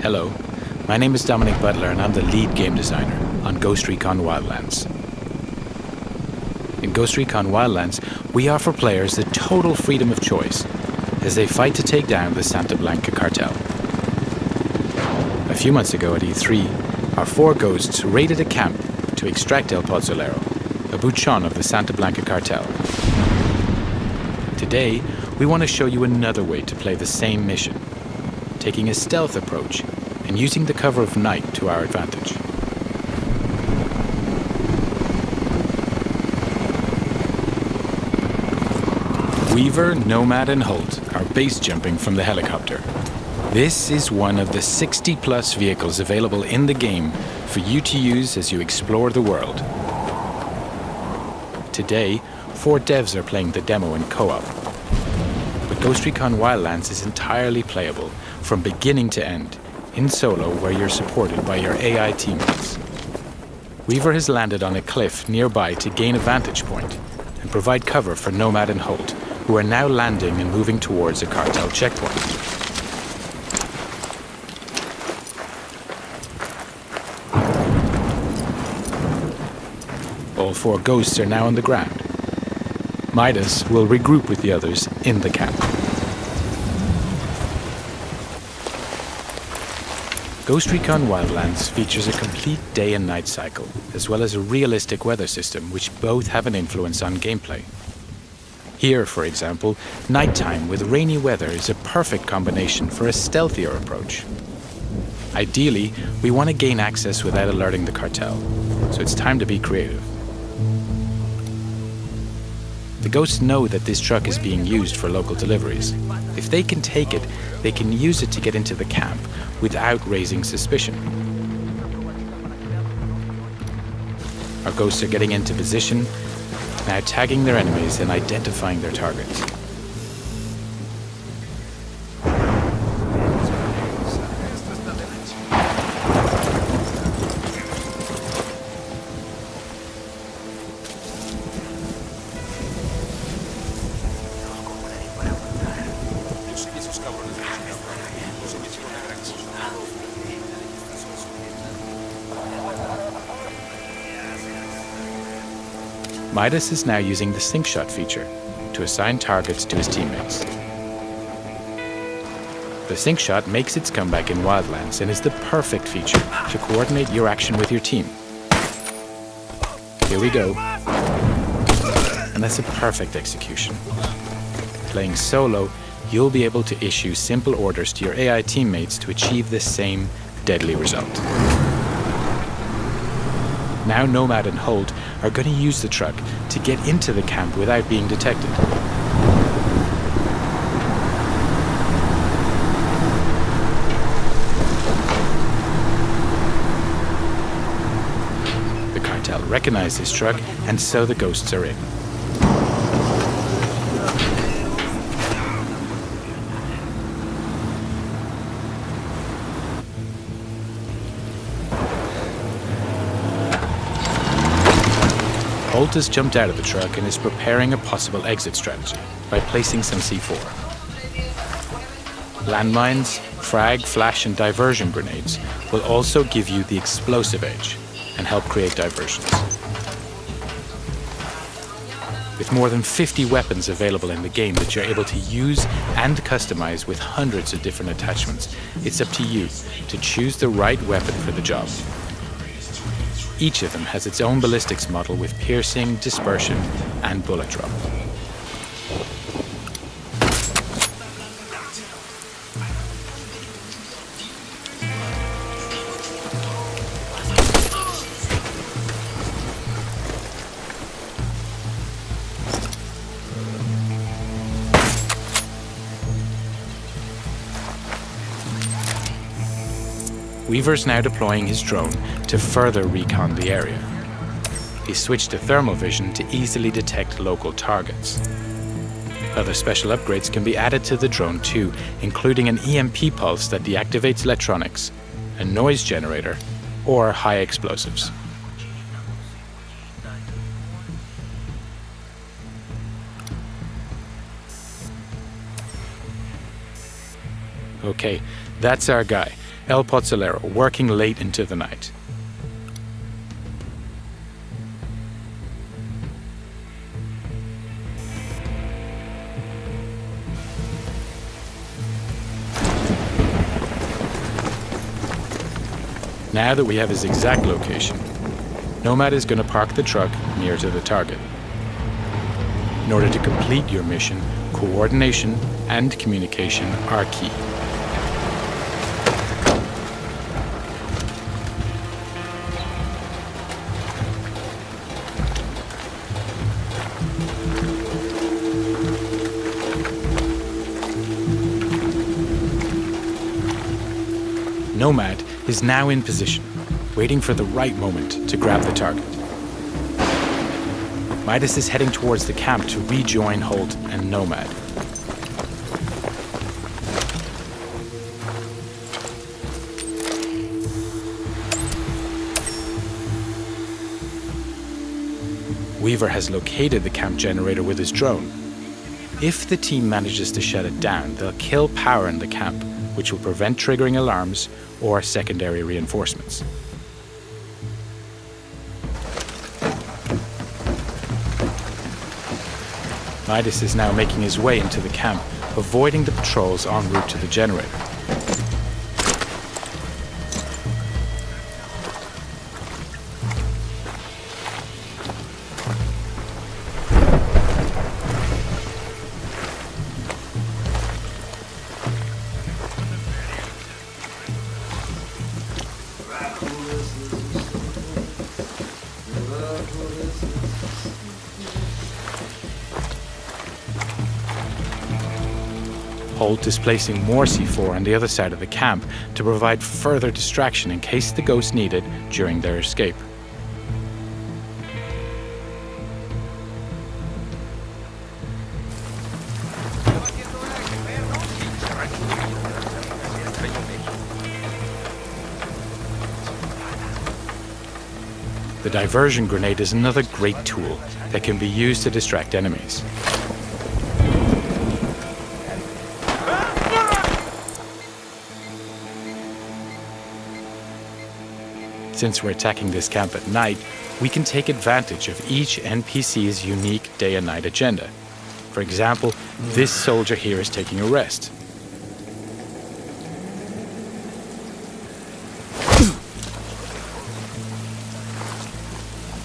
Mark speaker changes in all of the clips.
Speaker 1: Hello, my name is Dominic Butler and I'm the lead game designer on Ghost Recon Wildlands. In Ghost Recon Wildlands, we offer players the total freedom of choice as they fight to take down the Santa Blanca cartel. A few months ago at E3, our 4 ghosts raided a camp to extract El Pozzolero, a bouchon of the Santa Blanca cartel. Today, we want to show you another way to play the same mission, taking a stealth approach and using the cover of night to our advantage. Weaver, Nomad and Holt are base jumping from the helicopter. This is one of the 60+ vehicles available in the game for you to use as you explore the world. Today, 4 devs are playing the demo in co-op. But Ghost Recon Wildlands is entirely playable from beginning to end, in solo where you're supported by your AI teammates. Weaver has landed on a cliff nearby to gain a vantage point and provide cover for Nomad and Holt, who are now landing and moving towards a cartel checkpoint. All 4 ghosts are now on the ground. Midas will regroup with the others in the camp. Ghost Recon Wildlands features a complete day and night cycle, as well as a realistic weather system which both have an influence on gameplay. Here, for example, nighttime with rainy weather is a perfect combination for a stealthier approach. Ideally, we want to gain access without alerting the cartel, so it's time to be creative. The ghosts know that this truck is being used for local deliveries. If they can take it, they can use it to get into the camp without raising suspicion. Our ghosts are getting into position, now tagging their enemies and identifying their targets. Midas is now using the sync shot feature to assign targets to his teammates. The sync shot makes its comeback in Wildlands and is the perfect feature to coordinate your action with your team. Here we go. And that's a perfect execution. Playing solo, you'll be able to issue simple orders to your AI teammates to achieve the same deadly result. Now Nomad and Holt are going to use the truck to get into the camp without being detected. The cartel recognize this truck, and so the ghosts are in. Holt has jumped out of the truck and is preparing a possible exit strategy by placing some C4. Landmines, frag, flash and diversion grenades will also give you the explosive edge and help create diversions. With more than 50 weapons available in the game that you're able to use and customize with hundreds of different attachments, it's up to you to choose the right weapon for the job. Each of them has its own ballistics model with piercing, dispersion, and bullet drop. Weaver's now deploying his drone to further recon the area. He switched to thermal vision to easily detect local targets. Other special upgrades can be added to the drone too, including an EMP pulse that deactivates electronics, a noise generator, or high explosives. Okay, that's our guy. El Pozzolero, working late into the night. Now that we have his exact location, Nomad is going to park the truck near to the target. In order to complete your mission, coordination and communication are key. Nomad is now in position, waiting for the right moment to grab the target. Midas is heading towards the camp to rejoin Holt and Nomad. Weaver has located the camp generator with his drone. If the team manages to shut it down, they'll kill power in the camp, which will prevent triggering alarms or secondary reinforcements. Midas is now making his way into the camp, avoiding the patrols en route to the generator. Holt is placing more C4 on the other side of the camp to provide further distraction in case the ghosts need it during their escape. The diversion grenade is another great tool that can be used to distract enemies. Since we're attacking this camp at night, we can take advantage of each NPC's unique day and night agenda. For example, this soldier here is taking a rest.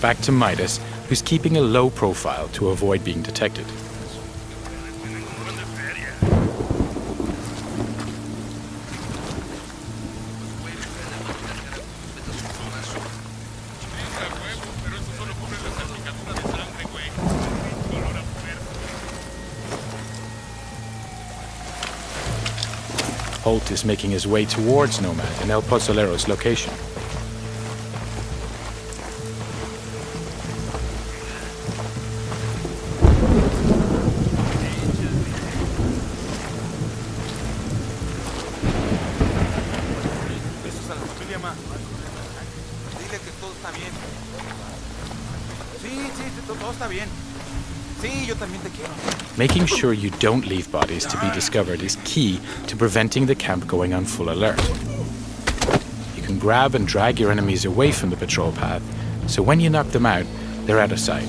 Speaker 1: Back to Midas, who's keeping a low profile to avoid being detected. Holt is making his way towards Nomad and El Pozzolero's location. Making sure you don't leave bodies to be discovered is key to preventing the camp going on full alert. You can grab and drag your enemies away from the patrol path, so when you knock them out, they're out of sight.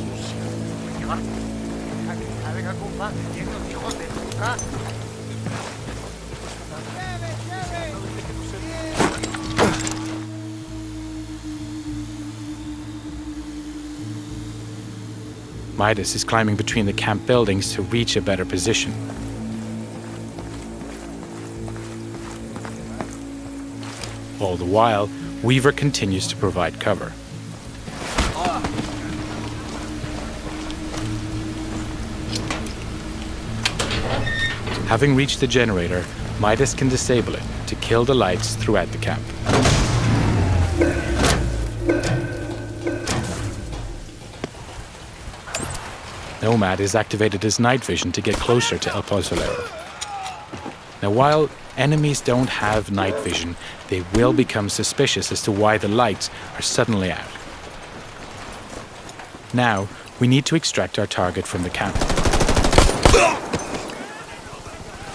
Speaker 1: Midas is climbing between the camp buildings to reach a better position. All the while, Weaver continues to provide cover. Having reached the generator, Midas can disable it to kill the lights throughout the camp. Nomad has activated his night vision to get closer to El Pozzolero. Now, while enemies don't have night vision, they will become suspicious as to why the lights are suddenly out. Now, we need to extract our target from the camp.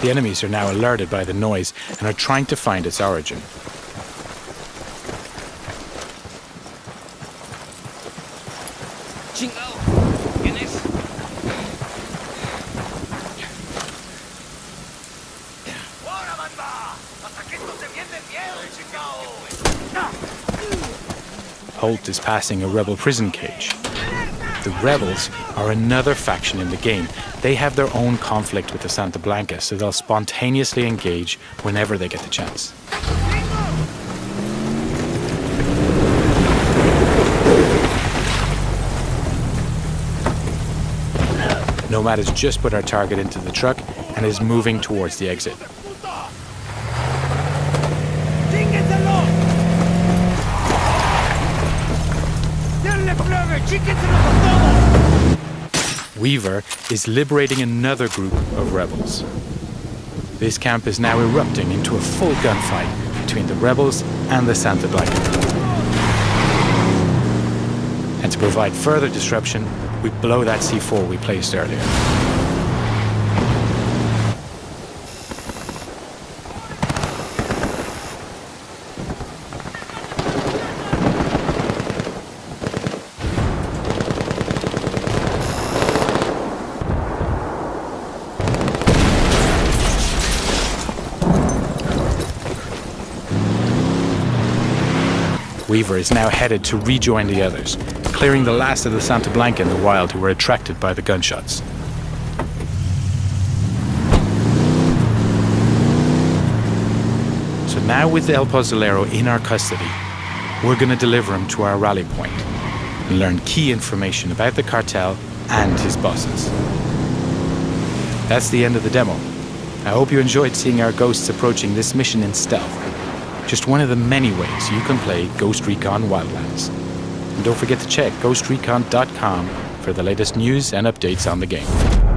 Speaker 1: The enemies are now alerted by the noise and are trying to find its origin.
Speaker 2: Chingado. ¿Quién es? ¡Ahora, banda! ¡Hasta que esto se viene bien, chingado!
Speaker 1: Holt is passing a rebel prison cage. The rebels are another faction in the game. They have their own conflict with the Santa Blanca, so they'll spontaneously engage whenever they get the chance. Nomad has just put our target into the truck and is moving towards the exit. Weaver is liberating another group of rebels. This camp is now erupting into a full gunfight between the rebels and the Santa Blanca. And to provide further disruption, we blow that C4 we placed earlier. Weaver is now headed to rejoin the others, clearing the last of the Santa Blanca in the wild who were attracted by the gunshots. So now with El Pozolero in our custody, we're going to deliver him to our rally point and learn key information about the cartel and his bosses. That's the end of the demo. I hope you enjoyed seeing our ghosts approaching this mission in stealth. Just one of the many ways you can play Ghost Recon Wildlands. And don't forget to check ghostrecon.com for the latest news and updates on the game.